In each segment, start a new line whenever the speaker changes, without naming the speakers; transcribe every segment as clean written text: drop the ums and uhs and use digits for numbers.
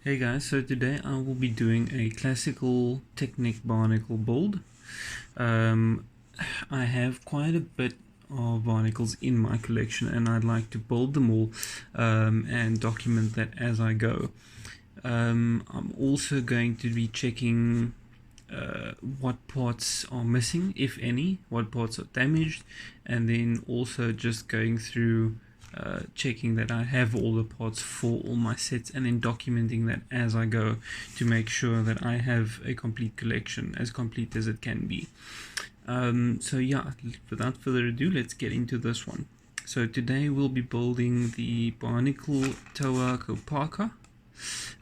Hey guys, so today I will be doing a classical Technic Bionicle build. I have quite a bit of Bionicles in my collection and I'd like to build them all and document that as I go. I'm also going to be checking what parts are missing, if any, what parts are damaged, and then also just going through checking that I have all the parts for all my sets and then documenting that as I go to make sure that I have a complete collection, as complete as it can be. So yeah, without further ado, let's get into this one. So today we'll be building the Bionicle Toa Kopaka.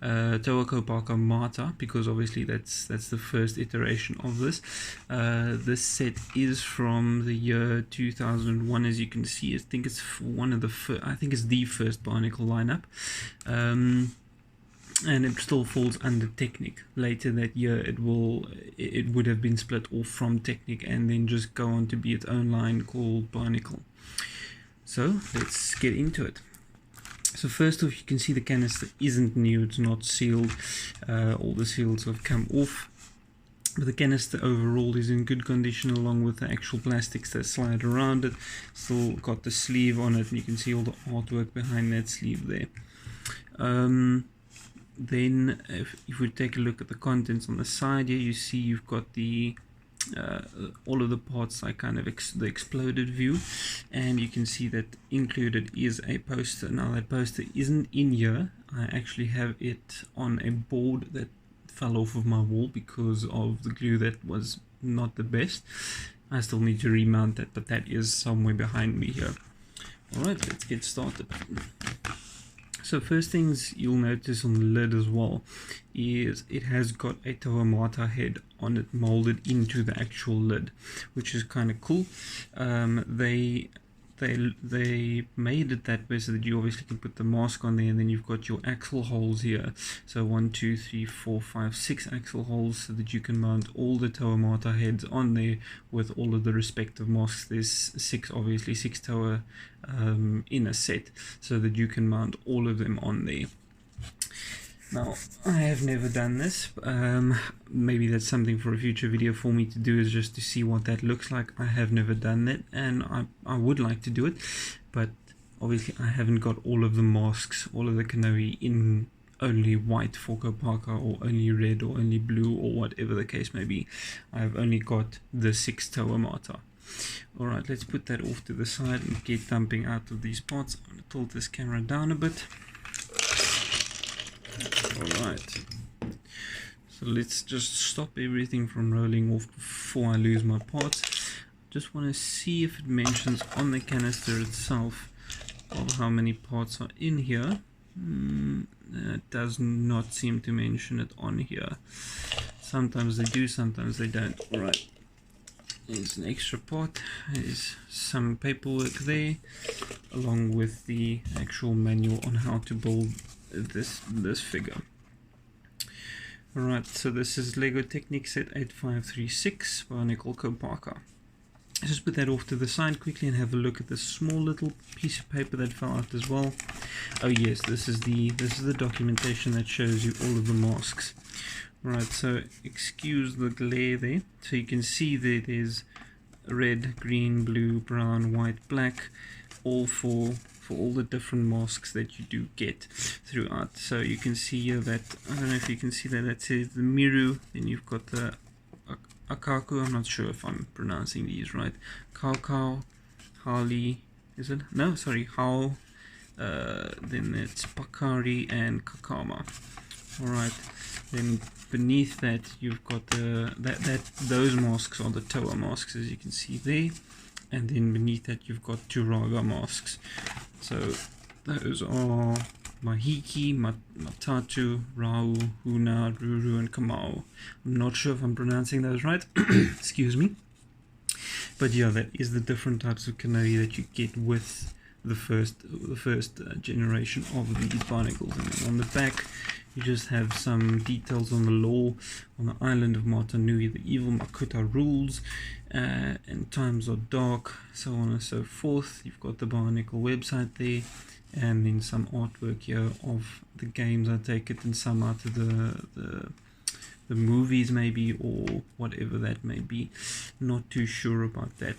Toa Kopaka Mata, because obviously that's the first iteration of this. This set is from the year 2001, as you can see. I think it's one of the I think it's the first Bionicle lineup, and it still falls under Technic. Later that year, it would have been split off from Technic and then just go on to be its own line called Bionicle. So let's get into it. So first off, you can see the canister isn't new, it's not sealed, all the seals have come off, but the canister overall is in good condition along with the actual plastics that slide around it. Still got the sleeve on it and you can see all the artwork behind that sleeve there. Then if we take a look at the contents on the side here, you see you've got the all of the parts like kind of the exploded view, and you can see that included is a poster. Now that poster isn't in here, I actually have it on a board that fell off of my wall because of the glue that was not the best. I still need to remount that, but that is somewhere behind me here. Alright, let's get started. So first things you'll notice on the lid as well is it has got a Toa Mata head on it molded into the actual lid, which is kind of cool. They made it that way so that you obviously can put the mask on there, and then you've got your axle holes here. So 1, 2, 3, 4, 5, 6 axle holes so that you can mount all the Toa Mata heads on there with all of the respective masks. There's six Toa in a set so that you can mount all of them on there. Now, I have never done this. Maybe that's something for a future video for me to do, is just to see what that looks like. I have never done that, and I would like to do it, but obviously I haven't got all of the masks, all of the Kanohi in only white for Kopaka, or only red, or only blue, or whatever the case may be. I've only got the 6 Toa Mata. Alright, let's put that off to the side and get dumping out of these parts. I'm going to tilt this camera down a bit. Alright, so let's just stop everything from rolling off before I lose my parts. Just want to see if it mentions on the canister itself of how many parts are in here. It does not seem to mention it on here. Sometimes they do, sometimes they don't. Alright, there's an extra part. There's some paperwork there along with the actual manual on how to build this figure. Alright, so this is Lego Technic set 8536 Bionicle Kopaka. Let's just put that off to the side quickly and have a look at this small little piece of paper that fell out as well. Oh yes, this is the documentation that shows you all of the masks. Right, so excuse the glare there. So you can see that there's red, green, blue, brown, white, black, all for all the different masks that you do get throughout. So you can see here that, I don't know if you can see that says the Miru, then you've got the Akaku, I'm not sure if I'm pronouncing these right, Kaukau, Hali, is it? No, sorry, Hao, then it's Pakari and Kakama. Alright, then beneath that you've got those masks are the Toa masks, as you can see there, and then beneath that you've got Turaga masks. So those are Mahiki, Matatu, Rau, Huna, Ruru, and Kamau. I'm not sure if I'm pronouncing those right. Excuse me. But yeah, that is the different types of Kanohi that you get with the first generation of these Bionicles. And then on the back, you just have some details on the law on the island of Matanui, the evil Makuta rules, and times are dark, so on and so forth. You've got the Bionicle website there, and then some artwork here of the games, I take it, and some out of the movies maybe, or whatever that may be. Not too sure about that.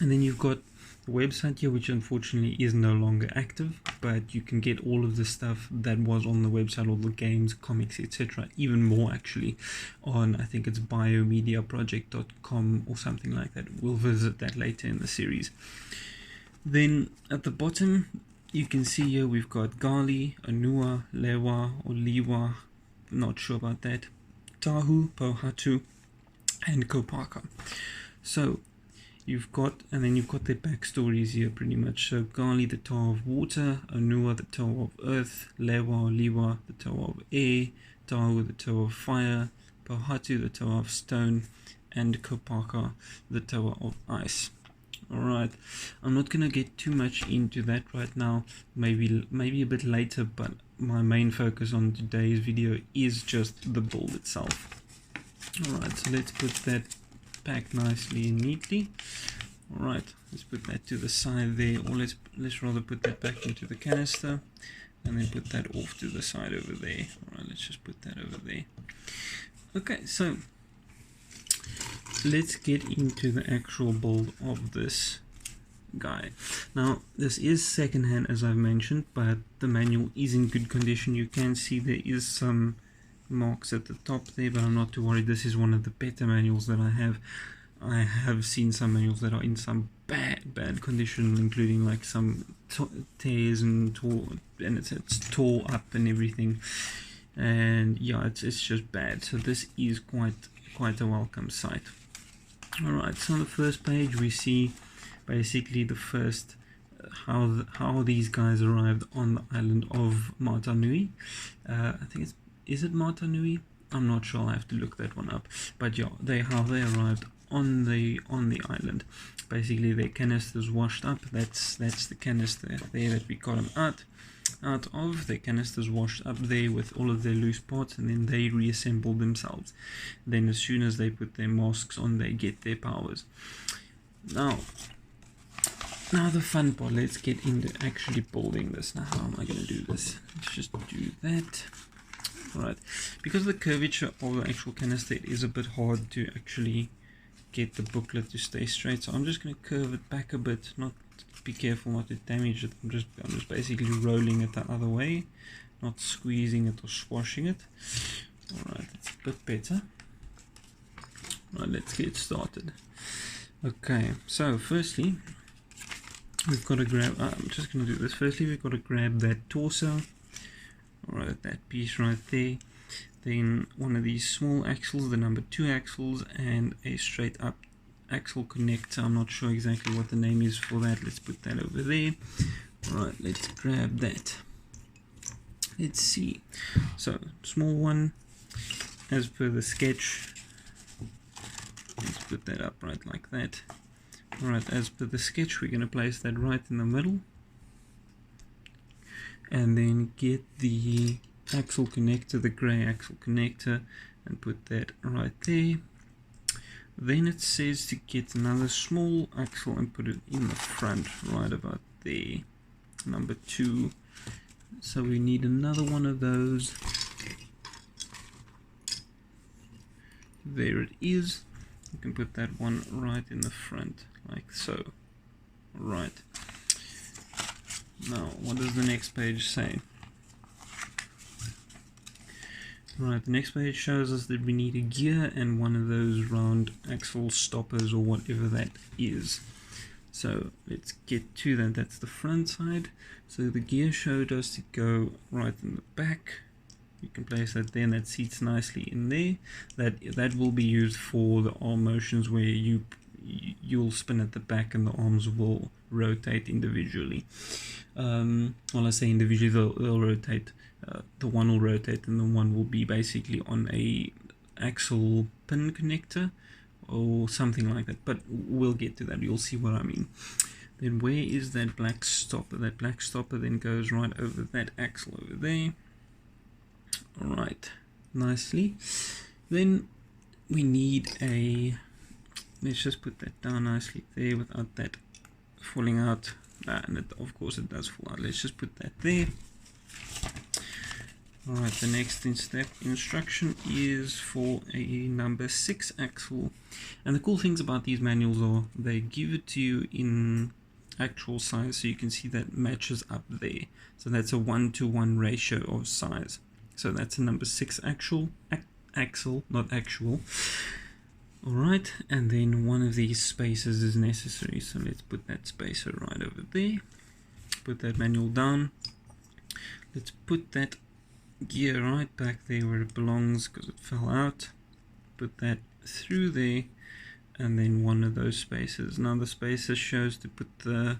And then you've got the website here, which unfortunately is no longer active, but you can get all of the stuff that was on the website, all the games, comics, etc., even more actually, on, I think it's biomediaproject.com or something like that. We'll visit that later in the series. Then at the bottom you can see here we've got Gali, Anua, Lewa or Liwa, not sure about that, Tahu, Pohatu, and Kopaka. So you've got, and then you've got their backstories here pretty much. So Gali, the Tower of Water, Anua, the Tower of Earth, Lewa or Liwa, the Tower of Air, Tahu, the Tower of Fire, Pohatu, the Tower of Stone, and Kopaka, the Tower of Ice. Alright, I'm not going to get too much into that right now, maybe a bit later, but my main focus on today's video is just the build itself. Alright, so let's put that back nicely and neatly. Alright, let's put that to the side there, or let's rather put that back into the canister, and then put that off to the side over there. Alright, let's just put that over there. Okay, so let's get into the actual build of this guy. Now this is secondhand, as I've mentioned, but the manual is in good condition. You can see there is some marks at the top there, but I'm not too worried. This is one of the better manuals that I have. I have seen some manuals that are in some bad condition, including like some tears and it's tore up and everything, and yeah, it's just bad. So this is quite a welcome sight. Alright, so on the first page we see basically the first how these guys arrived on the island of Mata Nui. I think is it Mata Nui? I'm not sure, I have to look that one up. But yeah, how they arrived on the island. Basically their canisters washed up. That's the canister there that we got them out of. Their canisters washed up there with all of their loose parts, and then they reassembled themselves. Then as soon as they put their masks on, they get their powers. Now the fun part, let's get into actually building this. Now how am I going to do this? Let's just do that. Alright, because of the curvature of the actual canister, it is a bit hard to actually get the booklet to stay straight, so I'm just going to curve it back a bit. Not be careful not to damage it. I'm just basically rolling it the other way, not squeezing it or squashing it. Alright, that's a bit better. Right, let's get started. Okay, so firstly we've got to grab, I'm just going to do this. Firstly we've got to grab that torso. Alright, that piece right there. Then one of these small axles, the number 2 axles, and a straight up axle connector. I'm not sure exactly what the name is for that. Let's put that over there. Alright, let's grab that. Let's see. So, small one, as per the sketch. Let's put that up right like that. Alright, as per the sketch, we're going to place that right in the middle. And then get the axle connector, the grey axle connector, and put that right there. Then it says to get another small axle and put it in the front, right about there, number 2. So we need another one of those. There it is. You can put that one right in the front, like so. Right. Now, what does the next page say? Right, the next page shows us that we need a gear and one of those round axle stoppers or whatever that is. So let's get to that. That's the front side. So the gear showed us to go right in the back. You can place that there, and that seats nicely in there. That will be used for the arm motions where you'll spin at the back and the arms will rotate individually. Well, I say individually, they'll rotate. The one will rotate and the one will be basically on a axle pin connector or something like that, but we'll get to that. You'll see what I mean. Then where is that black stopper? That black stopper then goes right over that axle over there. Alright, nicely. Then we need let's just put that down nicely there without that falling out. and of course it does fall out. Let's just put that there. Alright, the next instruction is for a number 6 axle, and the cool things about these manuals are they give it to you in actual size, so you can see that matches up there. So that's a 1-to-1 ratio of size. So that's a number 6 axle, not actual. Alright, and then one of these spacers is necessary, so let's put that spacer right over there. Put that manual down. Let's put that gear right back there where it belongs because it fell out. Put that through there, and then one of those spacers. Now the spacer shows to put the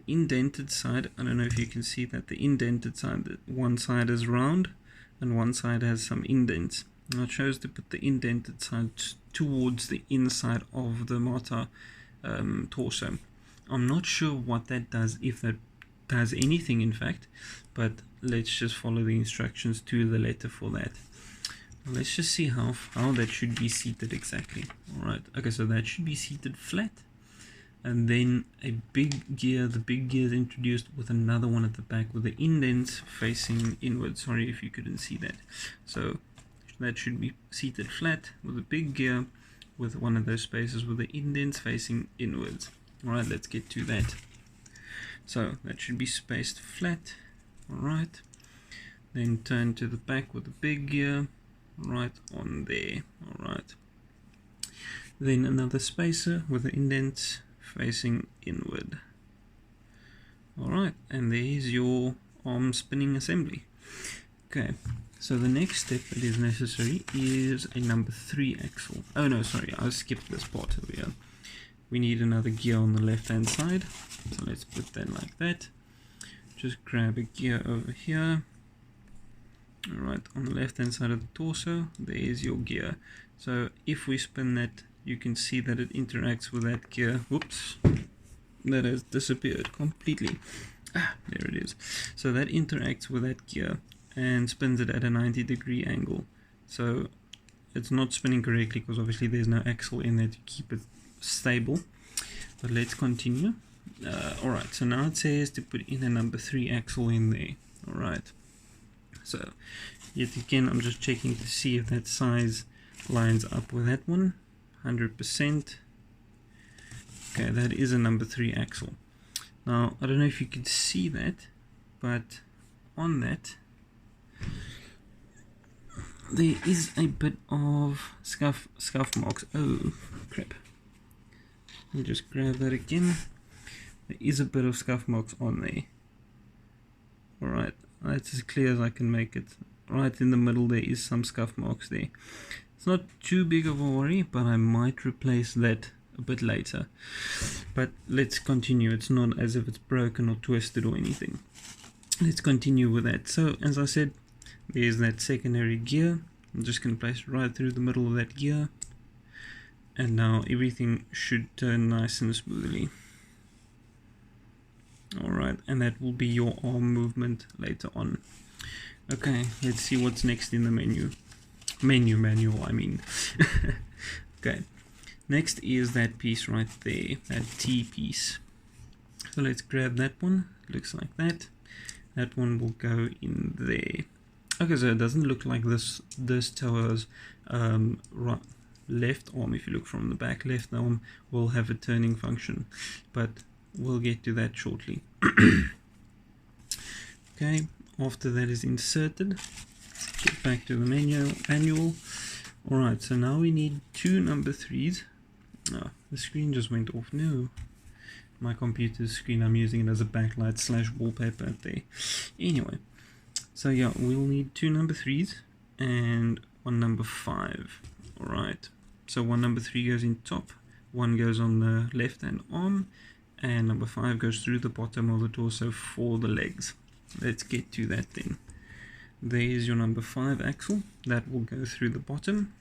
indented side. I don't know if you can see that the indented side, one side is round and one side has some indents. Now it shows to put the indented side towards the inside of the motor torso. I'm not sure what that does, if that does anything in fact, but let's just follow the instructions to the letter for that. Let's just see how that should be seated exactly. Alright, okay, so that should be seated flat, and then a big gear, the big gear is introduced with another one at the back with the indents facing inward. Sorry if you couldn't see that. So that should be seated flat with a big gear with one of those spaces with the indents facing inwards. Alright, let's get to that. So that should be spaced flat. Alright, then turn to the back with the big gear right on there. Alright, then another spacer with the indents facing inward. Alright, and there's your arm spinning assembly. Okay, so the next step that is necessary is a number 3 axle. Oh no, sorry, I skipped this part over here. We need another gear on the left hand side, so let's put that like that. Just grab a gear over here. Alright, on the left hand side of the torso, there is your gear. So if we spin that, you can see that it interacts with that gear. Whoops, that has disappeared completely. There it is. So that interacts with that gear and spins it at a 90-degree angle. So it's not spinning correctly because obviously there's no axle in there to keep it stable. But let's continue. Alright, so now it says to put in a number 3 axle in there. Alright, so yet again I'm just checking to see if that size lines up with that one. 100%. Okay, that is a number 3 axle. Now I don't know if you can see that, but on that there is a bit of scuff marks. Oh crap, let me just grab that again. There is a bit of scuff marks on there. Alright, that's as clear as I can make it. Right in the middle there is some scuff marks there. It's not too big of a worry, but I might replace that a bit later. But let's continue. It's not as if it's broken or twisted or anything. Let's continue with that. So as I said, there's that secondary gear. I'm just going to place it right through the middle of that gear, and now everything should turn nice and smoothly. Alright, and that will be your arm movement later on. Okay, let's see what's next in the manual I mean. Okay, next is that piece right there, that T piece. So let's grab that one. Looks like that. That one will go in there. Okay, so it doesn't look like this tower's right, left arm. If you look from the back, left arm will have a turning function, but we'll get to that shortly. Okay, after that is inserted, get back to the manual. Alright, so now we need 2 number 3s. Oh, the screen just went off. No, my computer's screen, I'm using it as a backlight / wallpaper up there. Anyway, so yeah, we'll need 2 number 3s and 1 number 5. Alright, so 1 number 3 goes in top, 1 goes on the left hand arm, and number 5 goes through the bottom of the torso for the legs. Let's get to that then. There's your number 5 axle. That will go through the bottom.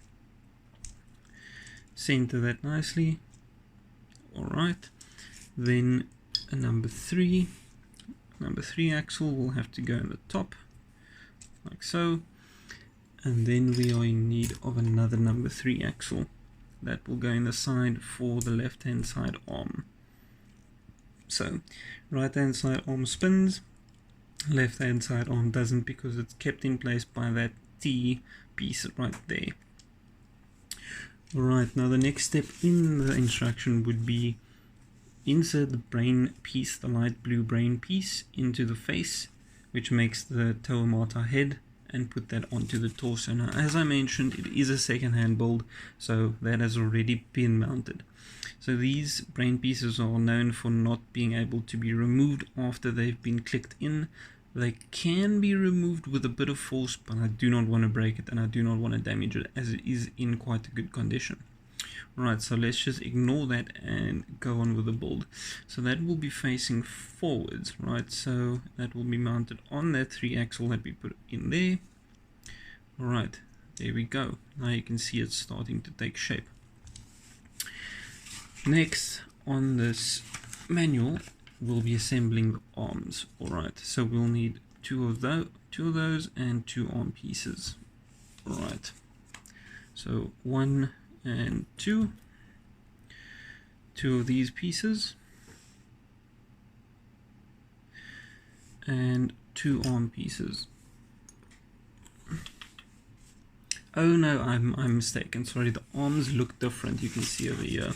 Center that nicely. Alright. Then a number 3 axle will have to go in the top, like so. And then we are in need of another number 3 axle. That will go in the side for the left hand side arm. So right hand side arm spins, left hand side arm doesn't, because it's kept in place by that T piece right there. Alright, now the next step in the instruction would be insert the brain piece, the light blue brain piece, into the face, which makes the Tauamata head, and put that onto the torso. Now, as I mentioned, it is a second-hand build, so that has already been mounted. So these brain pieces are known for not being able to be removed after they've been clicked in. They can be removed with a bit of force, but I do not want to break it and I do not want to damage it, as it is in quite a good condition. Right, so let's just ignore that and go on with the build. So that will be facing forwards, right? So that will be mounted on that 3-axle that we put in there. Alright, there we go. Now you can see it's starting to take shape. Next, on this manual, we'll be assembling the arms. Alright, so we'll need two of those and 2 arm pieces. Alright, so 1 and 2 of these pieces, and 2 arm pieces. Oh no, I'm mistaken, sorry, the arms look different. You can see over here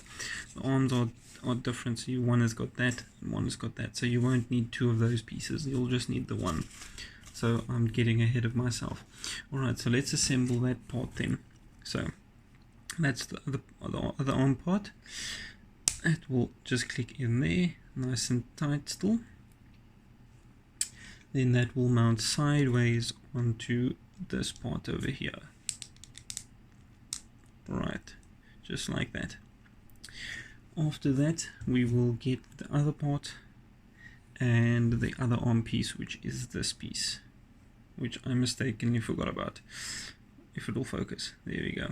the arms are different, so one has got that and one has got that, so you won't need 2 of those pieces, you'll just need the 1. So I'm getting ahead of myself. Alright, so let's assemble that part then. So that's the arm part. It will just click in there, nice and tight still. Then that will mount sideways onto this part over here. Right, just like that. After that, we will get the other part and the other arm piece, which is this piece, which I mistakenly forgot about. If it will focus, there we go.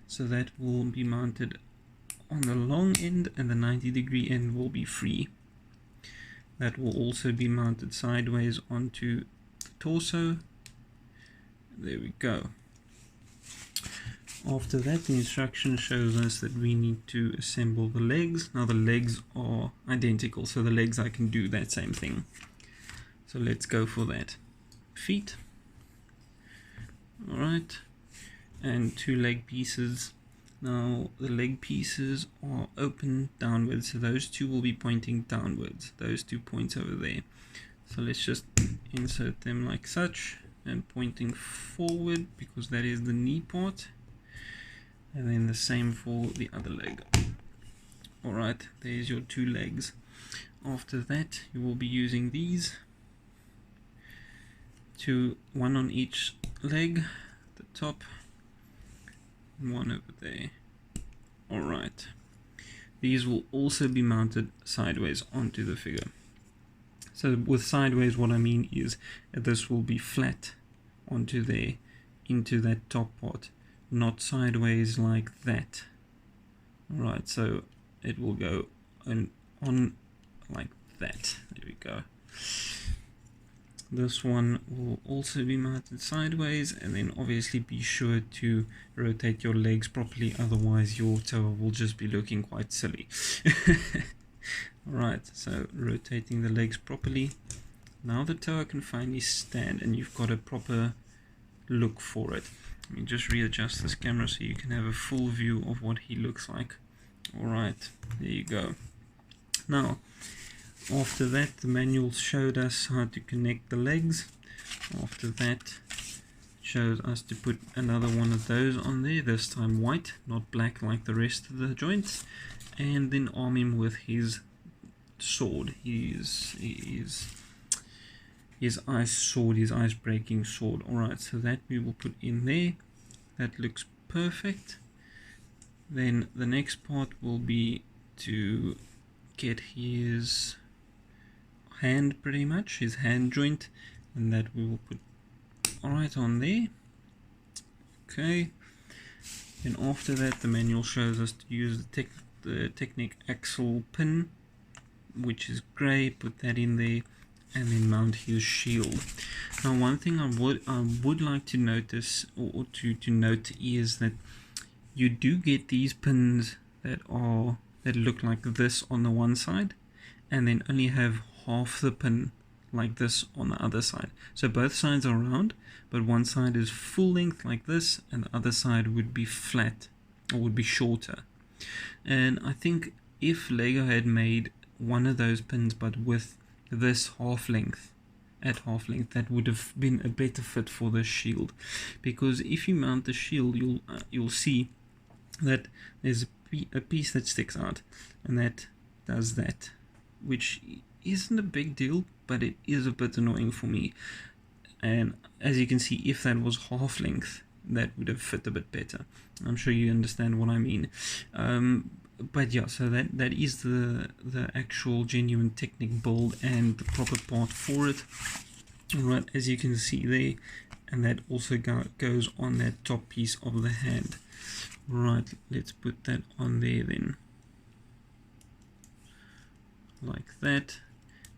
So that will be mounted on the long end, and the 90-degree end will be free. That will also be mounted sideways onto the torso. There we go. After that, the instruction shows us that we need to assemble the legs. Now the legs are identical, so the legs I can do that same thing. So let's go for that. Feet. Alright. And 2 leg pieces. Now the leg pieces are open downwards, so those 2 will be pointing downwards, those 2 points over there. So let's just insert them like such, and pointing forward, because that is the knee part, and then the same for the other leg. Alright, there's your 2 legs. After that, you will be using these, 1 on each leg, the top, 1 over there. Alright, these will also be mounted sideways onto the figure. So with sideways, what I mean is that this will be flat onto there, into that top part, not sideways like that. Alright, so it will go on like that. There we go. This one will also be mounted sideways, and then obviously be sure to rotate your legs properly, otherwise your tower will just be looking quite silly. Alright, so rotating the legs properly. Now the tower can finally stand and you've got a proper look for it. Let me just readjust this camera so you can have a full view of what he looks like. Alright, there you go. Now, after that, the manual showed us how to connect the legs. After that, it shows us to put another one of those on there, this time white, not black like the rest of the joints, and then arm him with his sword, his ice sword, his ice breaking sword. Alright, so that we will put in there. That looks perfect. Then the next part will be to get his hand, pretty much his hand joint, and that we will put right on there. Okay, then after that the manual shows us to use the Technic axle pin, which is grey. Put that in there and then mount his shield. Now one thing I would like to notice or to note is that you do get these pins that look like this on the one side, and then only have half the pin like this on the other side. So both sides are round, but one side is full length like this, and the other side would be flat, or would be shorter. And I think if Lego had made one of those pins but with this half length, that would have been a better fit for the shield, because if you mount the shield, you'll see that there's a piece that sticks out, and that does that, which isn't a big deal, but it is a bit annoying for me. And as you can see, if that was half length, that would have fit a bit better. I'm sure you understand what I mean. But yeah, so that is the actual genuine Technic build and the proper part for it. Alright, as you can see there, and that also goes on that top piece of the hand. Right, let's put that on there then, like that,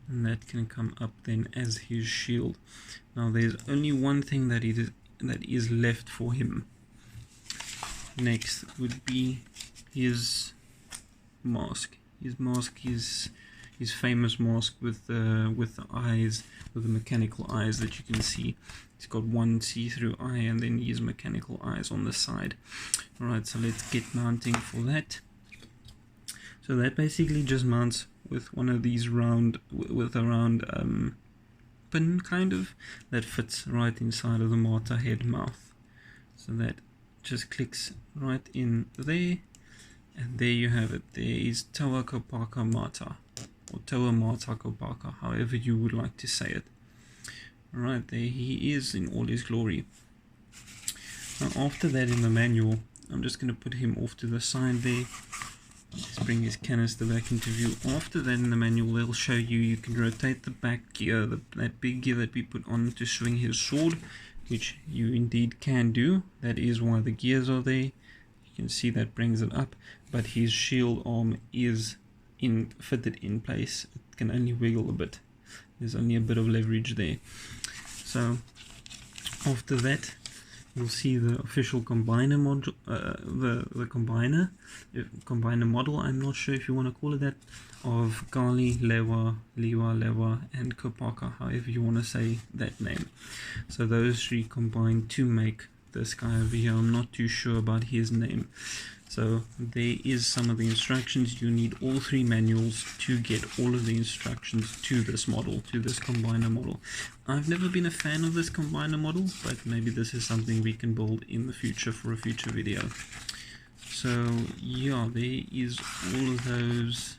and that can come up then as his shield. Now there's only one thing that is left for him. Next would be his mask. His mask is his famous mask with the eyes, with the mechanical eyes that you can see. It's got one see-through eye and then his mechanical eyes on the side. Alright, so let's get mounting for that. So that basically just mounts with one of these round, with a round pin kind of, that fits right inside of the mortar head mouth. So that just clicks right in there, and there you have it. There is Toa Kopaka Mata, or Toa Mata Kopaka, however you would like to say it. Right, there he is in all his glory. Now after that, in the manual, I'm just going to put him off to the side there. Let's bring his canister back into view. After that, in the manual, they'll show you can rotate the back gear, that big gear that we put on to swing his sword, which you indeed can do. That is why the gears are there. You can see that brings it up, but his shield arm is fitted in place. It can only wiggle a bit. There's only a bit of leverage there. So after that, you'll see the official combiner module, the combiner model, I'm not sure if you want to call it that, of Gali, Lewa, and Kopaka, however you want to say that name. So those three combine to make this guy over here. I'm not too sure about his name. So there is some of the instructions. You need all three manuals to get all of the instructions to this model, to this combiner model. I've never been a fan of this combiner model, but maybe this is something we can build in the future for a future video. So yeah, there is all of those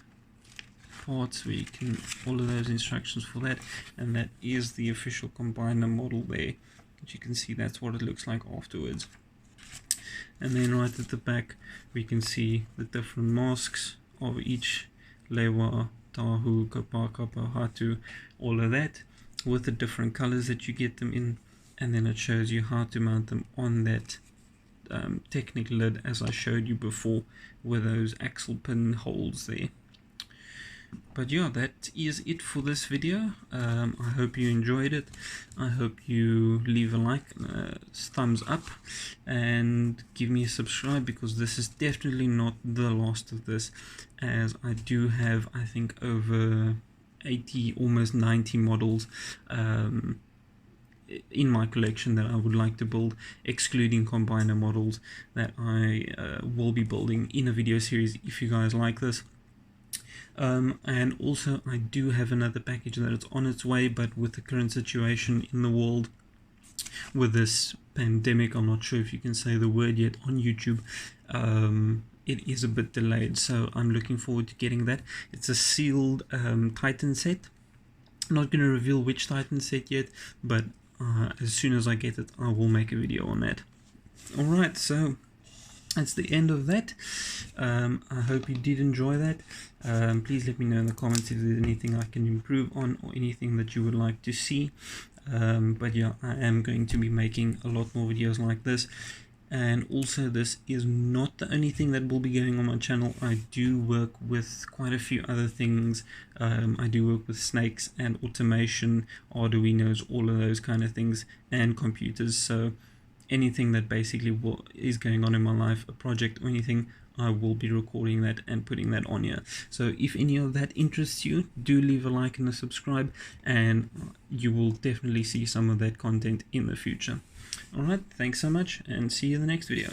parts where you can, all of those instructions for that, and that is the official combiner model there. As you can see, that's what it looks like afterwards. And then right at the back we can see the different masks of each Lewa, Tahu, Kopaka, Pohatu, all of that, with the different colors that you get them in, and then it shows you how to mount them on that Technic lid, as I showed you before, with those axle pin holes there. But yeah, that is it for this video. I hope you enjoyed it. I hope you leave a like, thumbs up, and give me a subscribe, because this is definitely not the last of this, as I do have, I think, over 80, almost 90 models in my collection that I would like to build, excluding combiner models, that I will be building in a video series if you guys like this. And also I do have another package that is on its way, but with the current situation in the world with this pandemic, I'm not sure if you can say the word yet on YouTube, it is a bit delayed, so I'm looking forward to getting that. It's a sealed Titan set. I'm not going to reveal which Titan set yet, but as soon as I get it, I will make a video on that. Alright, so that's the end of that. I hope you did enjoy that. Please let me know in the comments if there's anything I can improve on, or anything that you would like to see. But yeah, I am going to be making a lot more videos like this. And also, this is not the only thing that will be going on my channel. I do work with quite a few other things. I do work with snakes and automation, Arduinos, all of those kind of things, and computers. So anything that basically is going on in my life, a project or anything, I will be recording that and putting that on here. So if any of that interests you, do leave a like and a subscribe, and you will definitely see some of that content in the future. Alright, thanks so much, and see you in the next video.